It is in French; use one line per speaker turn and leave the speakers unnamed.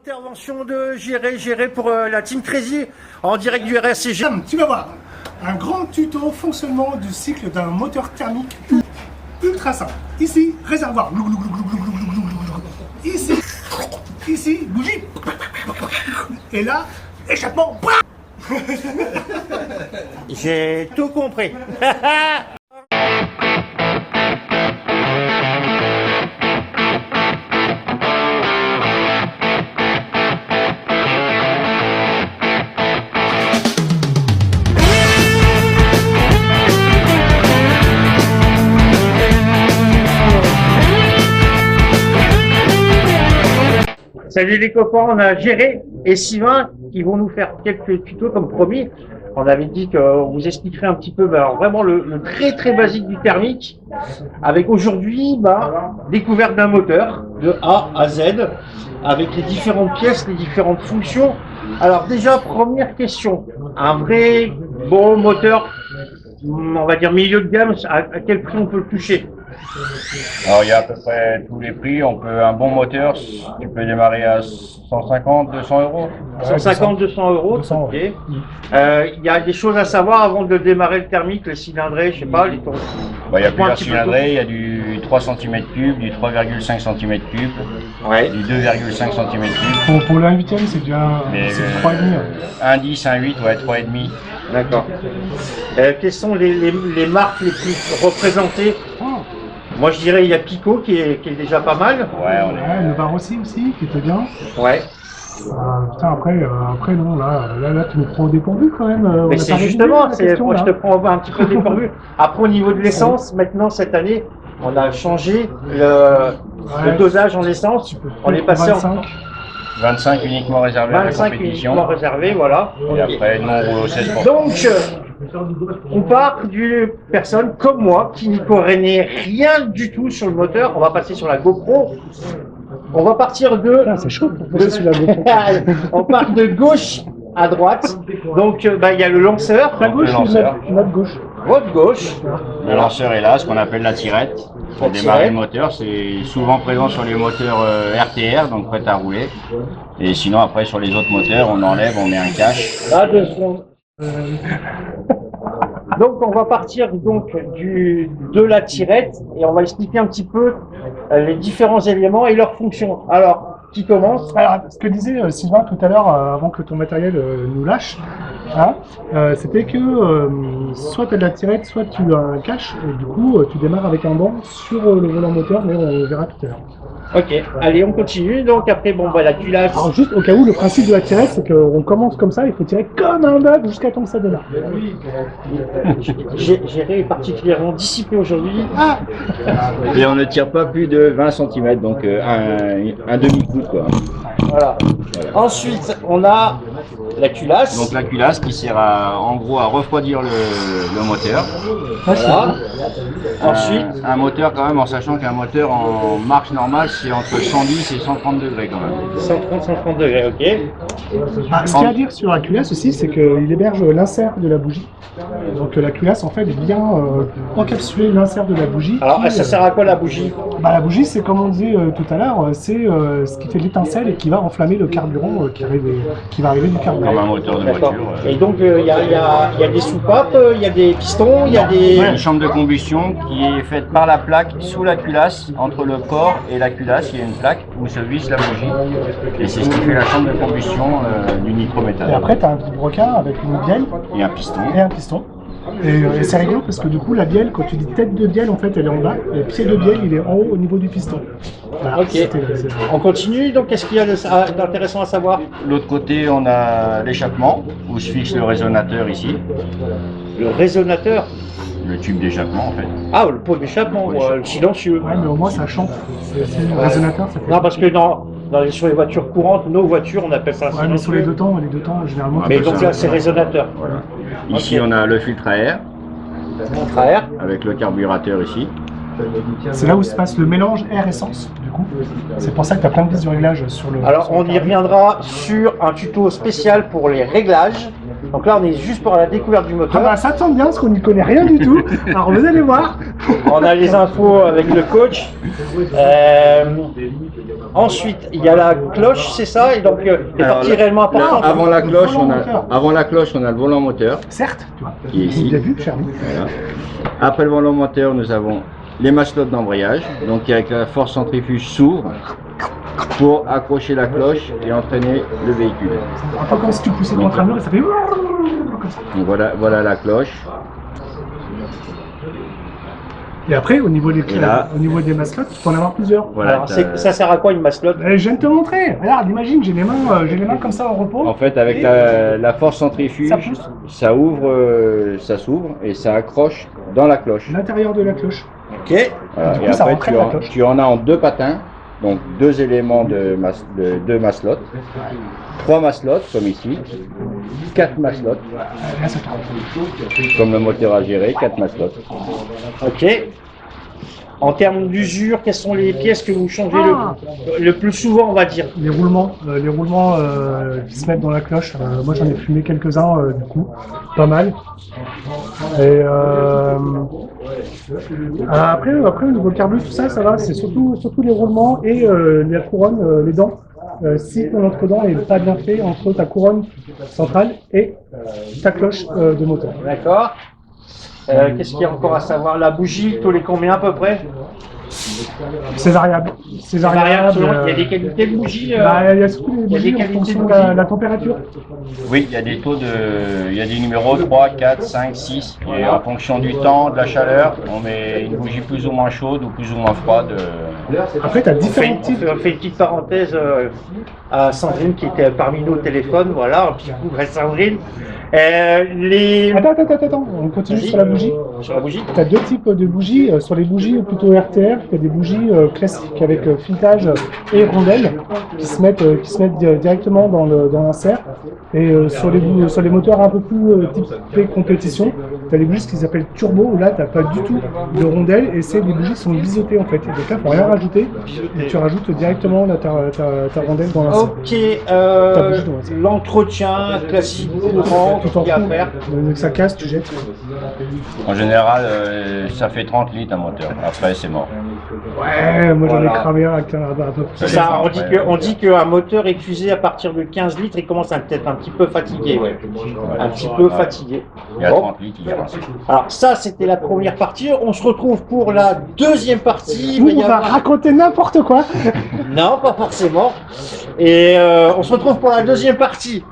Intervention de Géré pour la Team Crazy en direct du RSCG.
Tu vas voir un grand tuto fonctionnement du cycle d'un moteur thermique ultra simple. Ici, réservoir. Ici, bougie. Et là, échappement.
J'ai tout compris. Salut les copains, on a Géré et Sylvain qui vont nous faire quelques tutos comme promis. On avait dit qu'on vous expliquerait un petit peu alors vraiment le très basique du thermique avec aujourd'hui découverte d'un moteur de A à Z avec les différentes pièces, les différentes fonctions. Alors déjà première question, un vrai bon moteur, on va dire milieu de gamme, à quel prix on peut le toucher?
Alors il y a à peu près tous les prix, un bon moteur, tu peux démarrer à 150, 200 euros.
150, 200 euros,
200,
ok. Il y a des choses à savoir avant de démarrer le thermique, le cylindré, je sais pas, les tours.
Il y a plusieurs cylindrés, il y a du 3 cm3, du 3,5 cm3,
Ouais.
du 2,5 cm3.
Pour le 1/8, c'est du 3,5.
1,10, 1,8, ouais, 3,5.
D'accord. Quelles sont les marques les plus représentées? Moi je dirais il y a Pico qui est déjà pas mal.
Ouais,
Le Varossi aussi, qui était bien.
Ouais.
Putain, après non, là, tu nous prends au dépourvu quand même.
Mais c'est justement, moi je te prends un petit peu dépourvu. Après au niveau de l'essence, maintenant cette année, on a changé le dosage en essence. On est passé en
25 uniquement réservé à la
25
compétition.
uniquement réservé, voilà.
Et après, nous on roule au 16%.
Donc, on part d'une personne comme moi qui n'y connaît rien du tout sur le moteur. On va passer sur la GoPro. On va partir de.
C'est chaud pour passer sur la GoPro.
On part de gauche à droite. Donc, il y a le lanceur.
Ta gauche
Le
ou
lanceur.
notre gauche?
Votre gauche.
Le lanceur est là, ce qu'on appelle la tirette. Pour démarrer le moteur, c'est souvent présent sur les moteurs RTR, donc prêt à rouler. Et sinon, après, sur les autres moteurs, on enlève, on met un cache.
Là, 2 secondes. Donc, on va partir donc de la tirette et on va expliquer un petit peu les différents éléments et leurs fonctions. Alors, qui commence?
Alors, ce que disait Sylvain tout à l'heure, avant que ton matériel nous lâche, c'était que soit tu as de la tirette, soit tu as un cache, et du coup, tu démarres avec un banc sur le volant moteur, mais on verra tout à l'heure.
Ok, allez, on continue. Donc, après, la culasse.
Alors, juste au cas où, le principe de la tirette, c'est qu'on commence comme ça, il faut tirer comme un bœuf jusqu'à temps que ça démarre.
Géré est particulièrement dissipé aujourd'hui.
Et on ne tire pas plus de 20 cm, donc un demi-coude, quoi.
Voilà. Ensuite, on a la culasse.
Donc la culasse qui sert en gros à refroidir le moteur.
Voilà. Ensuite,
Un moteur quand même, en sachant qu'un moteur en marche normale, c'est entre 110 et 130 degrés quand même.
130 degrés, ok.
Ce qu'il y a à dire sur la culasse aussi, c'est qu'il héberge l'insert de la bougie. Donc la culasse en fait vient encapsuler l'insert de la bougie.
Alors, ça sert à quoi la bougie?
La bougie, c'est comme on disait tout à l'heure, c'est ce qui fait l'étincelle et qui va enflammer le carburant qui va arriver du carburant.
Comme un moteur de
D'accord.
voiture.
Et donc, il y a des soupapes, il y a des pistons, il y a des...
Une chambre de combustion qui est faite par la plaque sous la culasse, entre le corps et la culasse, il y a une plaque où se visse la bougie. Et c'est ce qui fait la chambre de combustion du nitrométhane.
Et après, tu as un vilebrequin avec une bielle
Et un piston.
et un piston. Et c'est rigolo parce que du coup, la bielle, quand tu dis tête de bielle, en fait, elle est en bas. Et le pied de bielle, il est en haut au niveau du piston. Voilà,
Ok. On continue, donc qu'est-ce qu'il y a d'intéressant à savoir?
L'autre côté, on a l'échappement, où se fixe le résonateur ici.
Le résonateur.
Le tube d'échappement en fait.
Ah, le pot d'échappement, le silencieux.
Ouais, mais au moins, ça chante. C'est le résonateur, ça fait.
Non, parce que sur les voitures courantes, nos voitures, on appelle ça
Ouais, mais sur les deux temps, généralement.
Mais
tu peux
donc
faire-
là, c'est résonateur.
Voilà. Ici
Ok.
on a le filtre à air
Filtre à air.
avec le carburateur ici.
C'est là où se passe le mélange air-essence, du coup. C'est pour ça que tu as plein de vis de réglage sur le.
Alors,
sur le
on y
carburant.
reviendra sur un tuto spécial pour les réglages. Donc là, on est juste pour la découverte du moteur.
Ça tombe bien parce qu'on n'y connaît rien du tout. Alors vous allez voir.
On a les infos avec le coach. Ensuite, il y a la cloche, c'est ça? Et donc, les
Alors,
parties réellement importantes.
avant la cloche,
Le volant moteur.
avant la cloche, on a le volant moteur.
Certes, tu vois.
Qui est ici.
Bien vu, cher ami.
Voilà. Après le volant moteur, nous avons les maslottes d'embrayage, donc qui avec la force centrifuge s'ouvre pour accrocher la cloche et entraîner le véhicule.
Un peu comme si tu poussais contre un mur et ça fait comme ça.
Donc voilà la cloche.
Et après, au niveau des
Et là-
au niveau des mascottes, tu peux en avoir plusieurs.
Voilà,
Alors,
t'as-
ça sert à quoi une maslotte?
Je viens de te montrer. Regarde, imagine, j'ai les mains comme ça au repos.
En fait, avec la force centrifuge,
Ça pousse.
ça ouvre, ça s'ouvre et ça accroche dans la cloche.
L'intérieur de la cloche.
Ok.
Voilà.
Du coup,
Et
ça
après,
entraîne la cloche.
tu en as en deux patins, donc deux éléments de deux maslottes, trois maslottes comme ici, quatre maslottes,
Là, ça tourne.
comme le moteur à gérer, quatre maslottes.
Ok. En termes d'usure, quelles sont les pièces que vous changez le plus souvent, on va dire?
Les roulements qui se mettent dans la cloche. Moi, j'en ai fumé quelques-uns, du coup, pas mal. Et après, au niveau carbone, tout ça, ça va. C'est surtout les roulements et la couronne, les dents. Si ton entre-dent n'est pas bien fait entre ta couronne centrale et ta cloche de moteur.
D'accord. Qu'est-ce qu'il y a encore à savoir? La bougie, tous les combien à peu près?
C'est variable. C'est
Variable selon-
variable.
Il y a des qualités de bougies.
Il y a surtout les
il y a des
bougies en
qualités
fonction
de
de la
bougies.
température.
Oui, il y a des il y a des numéros 3, 4, 5, 6. Et en fonction du temps, de la chaleur, on met une bougie plus ou moins chaude ou plus ou moins froide.
Après, tu as
On fait,
différents types.
on fait une petite parenthèse à Sandrine qui était parmi nous au téléphone. Voilà, un petit coup à Sandrine.
Attends, on continue
Vas-y.
sur la bougie.
Sur la bougie.
Tu as deux types de bougies. Sur les bougies plutôt RTR, tu as des bougies classiques avec filetage et rondelles qui se mettent directement dans l'insert. Et sur les moteurs un peu plus typés compétition, tu as des bougies qui s'appellent turbo où là, tu n'as pas du tout de rondelles et c'est des bougies qui sont biseautées en fait. Et donc là, il ne faut rien rajouter. Et tu rajoutes directement ta rondelle dans l'insert.
Ok, l'entretien classique courant,
Tu
tout
t'en
qu'il y a à
fous.
faire.
Que ça casse, tu jettes.
En général, ça fait 30 litres un moteur. Après, c'est mort.
Ouais, moi j'en ai
Voilà.
cramé un avec un peu
C'est
Ça
ça,
dépend,
on
après.
dit qu'un moteur est usé à partir de 15 litres, il commence à peut-être un petit peu fatigué, ouais. Un petit peu fatigué.
Il y a
Bon.
30 litres, il y a assez.
Alors ça, c'était la première partie. On se retrouve pour la deuxième partie.
Nous,
Il va y
on va
avoir-
raconter n'importe quoi.
Non, pas forcément. Et on se retrouve pour la deuxième partie.